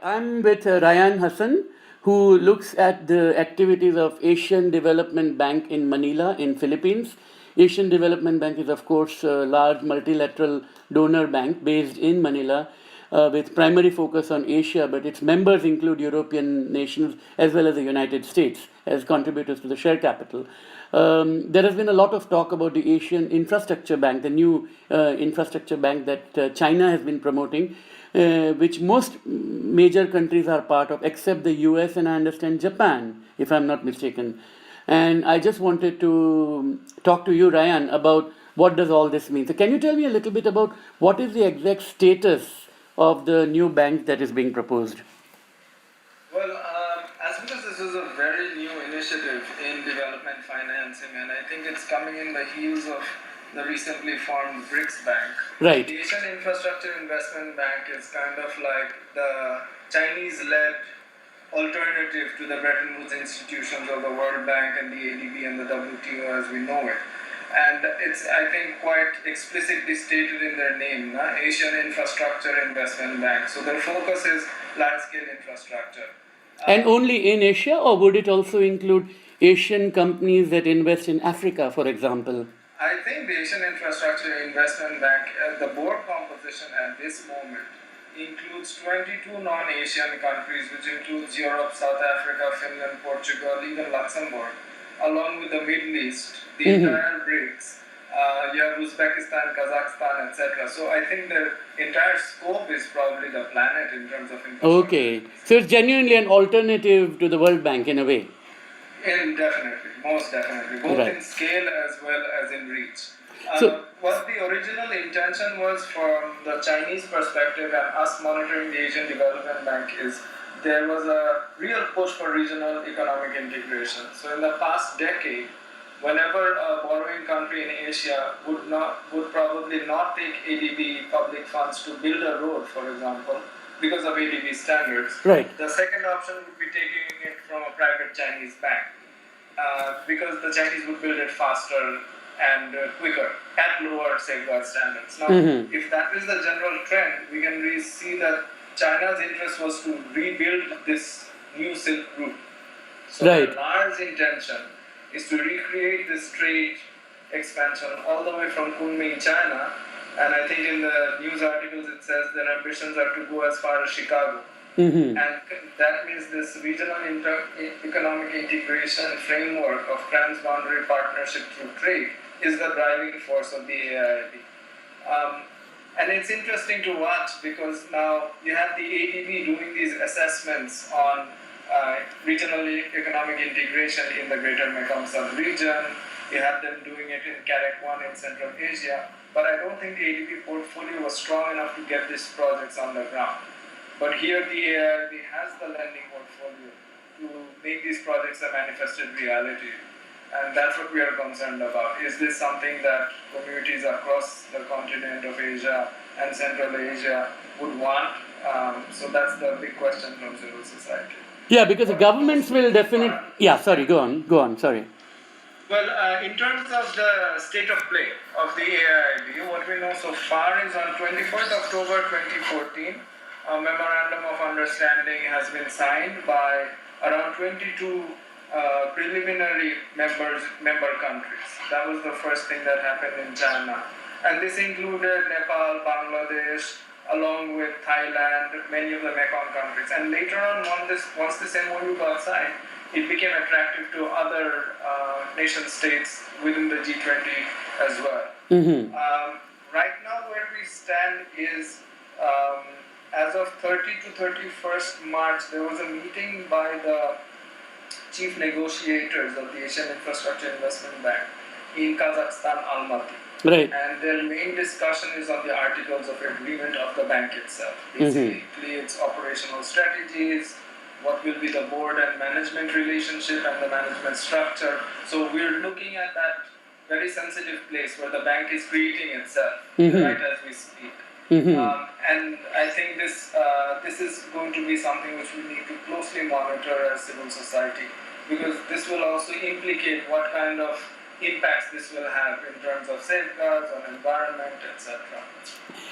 I'm with Rayyan Hassan, who looks at the activities of Asian Development Bank in Manila, in Philippines. Asian Development Bank is, of course, a large multilateral donor bank based in Manila, with primary focus on Asia, but its members include European nations as well as the United States as contributors to the share capital. There has been a lot of talk about the Asian Infrastructure Bank, the new infrastructure bank that China has been promoting, which most major countries are part of, except the US and I understand Japan, if I'm not mistaken. And I just wanted to talk to you, Ryan, about what does all this mean. So, can you tell me a little bit about what is the exact status of the new bank that is being proposed? Well, as because this is a very new initiative in development financing, and I think it's coming in the heels of the recently formed BRICS Bank. Right. The Asian Infrastructure Investment Bank is kind of like the Chinese-led alternative to the Bretton Woods institutions of the World Bank and the ADB and the WTO as we know it. And it's, I think, quite explicitly stated in their name, Asian Infrastructure Investment Bank. So their focus is large-scale infrastructure. And only in Asia, or would it also include Asian companies that invest in Africa, for example? I think the Asian Infrastructure Investment Bank, the board composition at this moment, includes 22 non-Asian countries, which includes Europe, South Africa, Finland, Portugal, even Luxembourg, along with the Middle East, the entire BRICS. You have Uzbekistan, Kazakhstan, etc. So I think the entire scope is probably the planet in terms of infrastructure. Okay, so it's genuinely an alternative to the World Bank in a way. Definitely, most definitely, both Right. in scale as well as in reach. So- What the original intention was from the Chinese perspective and us monitoring the Asian Development Bank is there was a real push for regional economic integration. So in the past decade, whenever a borrowing country in Asia would probably not take ADB public funds to build a road, for example, because of ADB standards, Right. the second option would be taking it from a private Chinese bank. Because the Chinese would build it faster and quicker at lower safeguard standards. Now, if that is the general trend, we can really see that China's interest was to rebuild this new Silk Route. So Right. the large intention is to recreate this trade expansion all the way from Kunming, China, and I think in the news articles it says their ambitions are to go as far as Chicago. And that means this regional economic integration framework of transboundary partnership through trade is the driving force of the AIIB. And it's interesting to watch because now you have the ADB doing these assessments on regional economic integration in the Greater Mekong sub-region. You have them doing it in CAREC 1 in Central Asia. But I don't think the ADB portfolio was strong enough to get these projects on the ground. But here the AIIB has the lending portfolio to make these projects a manifested reality. And that's what we are concerned about. Is this something that communities across the continent of Asia and Central Asia would want? So that's the big question from civil society. Yeah, because the governments will definitely. Yeah, sorry, go on, sorry. Well, in terms of the state of play of the AIIB, what we know so far is on 24th October 2014, a memorandum of understanding has been signed by around 22 preliminary member countries. That was the first thing that happened in China. And this included Nepal, Bangladesh, along with Thailand, many of the Mekong countries. And later on, once this MOU got signed, it became attractive to other nation states within the G20 as well. Right now, where we stand is as of 30 to 31st March, there was a meeting by the chief negotiators of the Asian Infrastructure Investment Bank in Kazakhstan, Almaty. Right. And their main discussion is on the articles of agreement of the bank itself. Basically, its operational strategies, what will be the board and management relationship and the management structure. So we're looking at that very sensitive place where the bank is creating itself right as we speak. And I think this is going to be something which we need to closely monitor as civil society, because this will also implicate what kind of impacts this will have in terms of safeguards on environment, etc.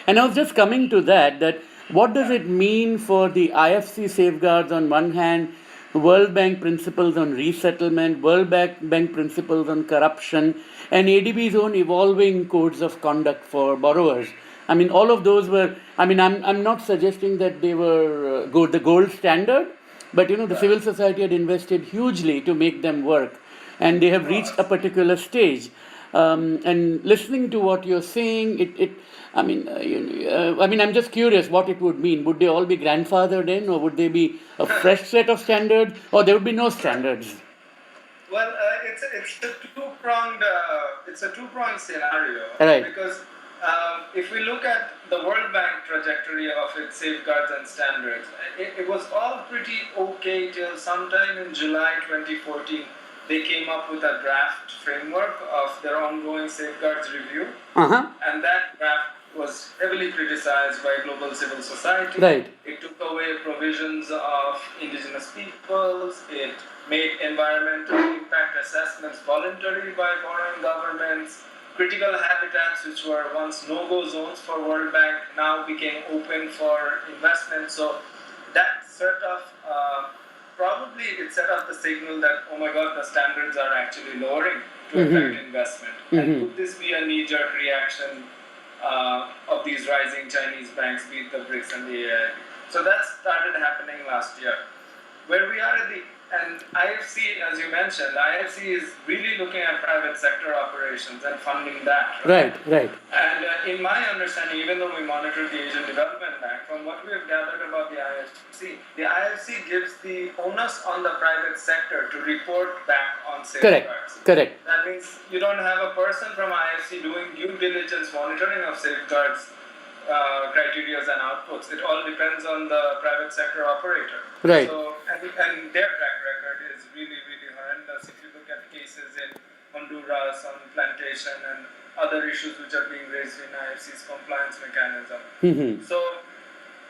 And I was just coming to that what does it mean for the IFC safeguards on one hand, World Bank principles on resettlement, Bank principles on corruption, and ADB's own evolving codes of conduct for borrowers? I mean, all of those were, I mean, I'm not suggesting that they were the gold standard, but the civil society had invested hugely to make them work, and they have reached a particular stage. And listening to what you're saying, I mean, I'm just curious what it would mean. Would they all be grandfathered in, or would they be a fresh set of standards, or there would be no standards? Well, it's a two-pronged scenario. Right. Because if we look at the World Bank trajectory of its safeguards and standards, it was all pretty okay till sometime in July 2014. They came up with a draft framework of their ongoing safeguards review, and that draft was heavily criticized by global civil society. Right. It took away provisions of indigenous peoples. It made environmental impact assessments voluntary by foreign governments. Critical habitats, which were once no-go zones for World Bank, now became open for investment. So that sort of probably it set up the signal that, oh my God, the standards are actually lowering to affect investment. And could this be a knee-jerk reaction of these rising Chinese banks, be it the BRICS and the AIIB? So that started happening last year. Where we are and IFC, as you mentioned, IFC is really looking at private sector operations and funding that. Right. And in my understanding, even though we monitor the Asian Development Bank, from what we have gathered about the IFC gives the onus on the private sector to report back on safeguards. Correct. That means you don't have a person from IFC doing due diligence monitoring of safeguards criteria and outputs. It all depends on the private sector operator. Right. So, and their track record is really, really horrendous. If you look at cases in Honduras on plantation and other issues which are being raised in IFC's compliance mechanism. So,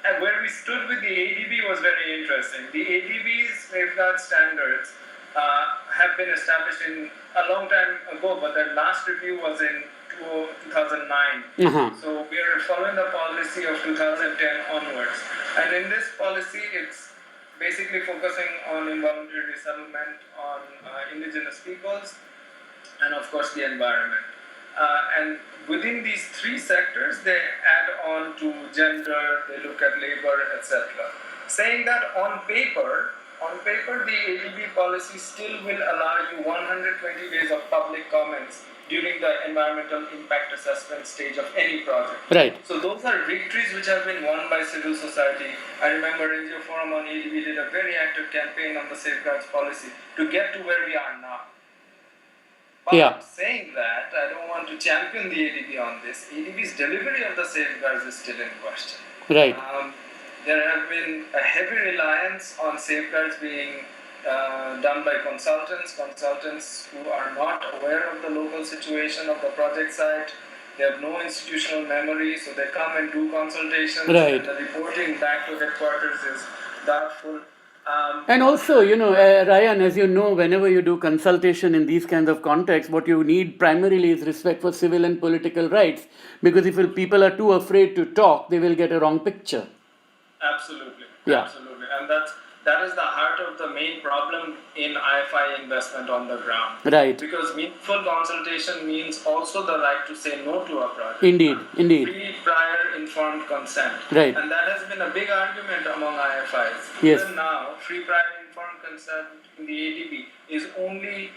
and where we stood with the ADB was very interesting. The ADB's safeguard standards have been established in a long time ago, but their last review was in 2009. So we are following the policy of 2010 onwards. And in this policy, it's basically focusing on involuntary resettlement, on indigenous peoples, and of course the environment. And within these three sectors, they add on to gender, they look at labor, etc. Saying that on paper, the ADB policy still will allow you 120 days of public comments during the environmental impact assessment stage of any project. Right. So those are victories which have been won by civil society. I remember NGO Forum on ADB did a very active campaign on the safeguards policy to get to where we are now. But saying that, I don't want to champion the ADB on this. ADB's delivery of the safeguards is still in question. Right. There have been a heavy reliance on safeguards being done by consultants who are not aware of the local situation of the project site. They have no institutional memory, so they come and do consultations, right. And the reporting back to headquarters is doubtful. And also, Rayyan, as you know, whenever you do consultation in these kinds of contexts, what you need primarily is respect for civil and political rights, because if people are too afraid to talk, they will get a wrong picture. Absolutely. Yeah. Absolutely. And that is the heart of the main problem in IFI investment on the ground. Right. Because meaningful consultation means also the right to say no to a project. Indeed. Free, prior, informed consent. Right. And that has been a big argument among IFIs. Yes. Even now, free, prior, informed consent in the ADB is only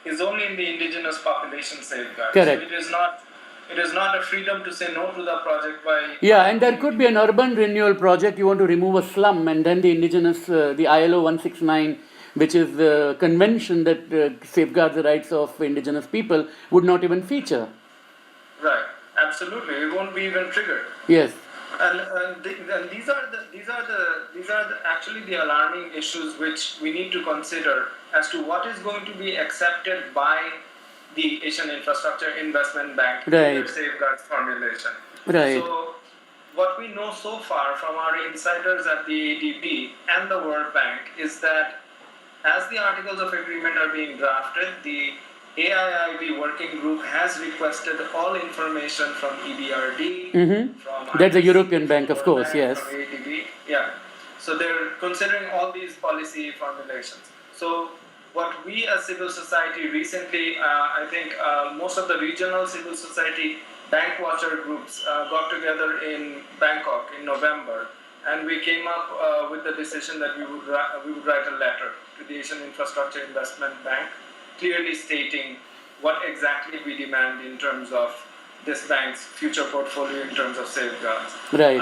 in the indigenous population safeguard. Correct. So it is not a freedom to say no to the project by... Yeah, and there could be an urban renewal project. You want to remove a slum, and then the indigenous, the ILO 169, which is the convention that safeguards the rights of indigenous people, would not even feature. Right, absolutely. It won't be even triggered. Yes. And these are actually the alarming issues which we need to consider as to what is going to be accepted by the Asian Infrastructure Investment Bank in their safeguards formulation. Right. So, what we know so far from our insiders at the ADB and the World Bank is that as the Articles of Agreement are being drafted, the AIIB working group has requested all information from EBRD, from That's the IFC, European Bank, from of World course, Bank, yes. from ADB. Yeah. So they're considering all these policy formulations. So what we as civil society recently, I think most of the regional civil society bank watcher groups got together in Bangkok in November, and we came up with the decision that we would write a letter to the Asian Infrastructure Investment Bank, clearly stating what exactly we demand in terms of this bank's future portfolio in terms of safeguards. Right.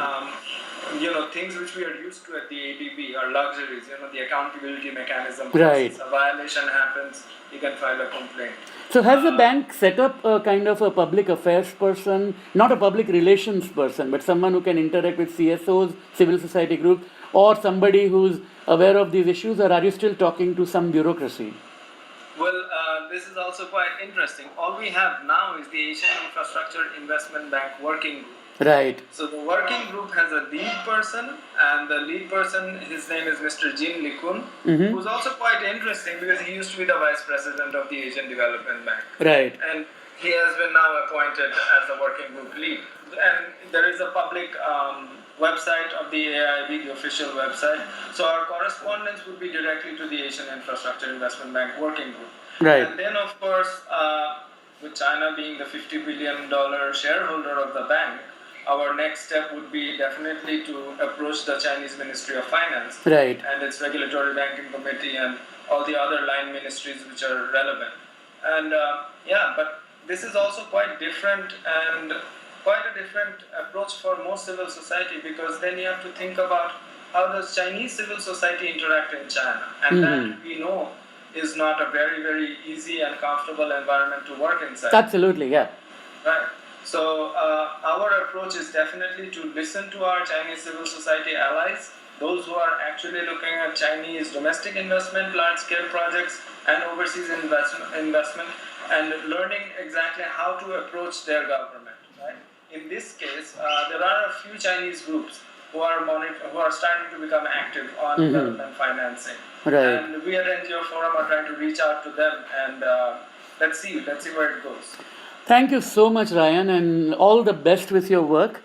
Things which we are used to at the ADB are luxuries. The accountability mechanism. Right. Once a violation happens, you can file a complaint. So has the bank set up a kind of a public affairs person, not a public relations person, but someone who can interact with CSOs, civil society groups, or somebody who's aware of these issues, or are you still talking to some bureaucracy? Well, this is also quite interesting. All we have now is the Asian Infrastructure Investment Bank working group. Right. So the working group has a lead person, and the lead person, his name is Mr. Jin Likun, who's also quite interesting because he used to be the vice president of the Asian Development Bank. Right. And he has been now appointed as the working group lead. And there is a public website of the AIB, the official website. So our correspondence would be directly to the Asian Infrastructure Investment Bank working group. Right. And then, of course, with China being the $50 billion shareholder of the bank, our next step would be definitely to approach the Chinese Ministry of Finance, right, and its regulatory banking committee and all the other line ministries which are relevant. And but this is also quite different and quite a different approach for most civil society, because then you have to think about how does Chinese civil society interact in China, and that we know is not a very, very easy and comfortable environment to work inside. Absolutely, yeah. Right. So our approach is definitely to listen to our Chinese civil society allies, those who are actually looking at Chinese domestic investment, large-scale projects, and overseas investment, and learning exactly how to approach their government. Right. In this case, there are a few Chinese groups who are starting to become active on development financing. Right. And we at NGO Forum are trying to reach out to them, and let's see where it goes. Thank you so much, Rayyan, and all the best with your work.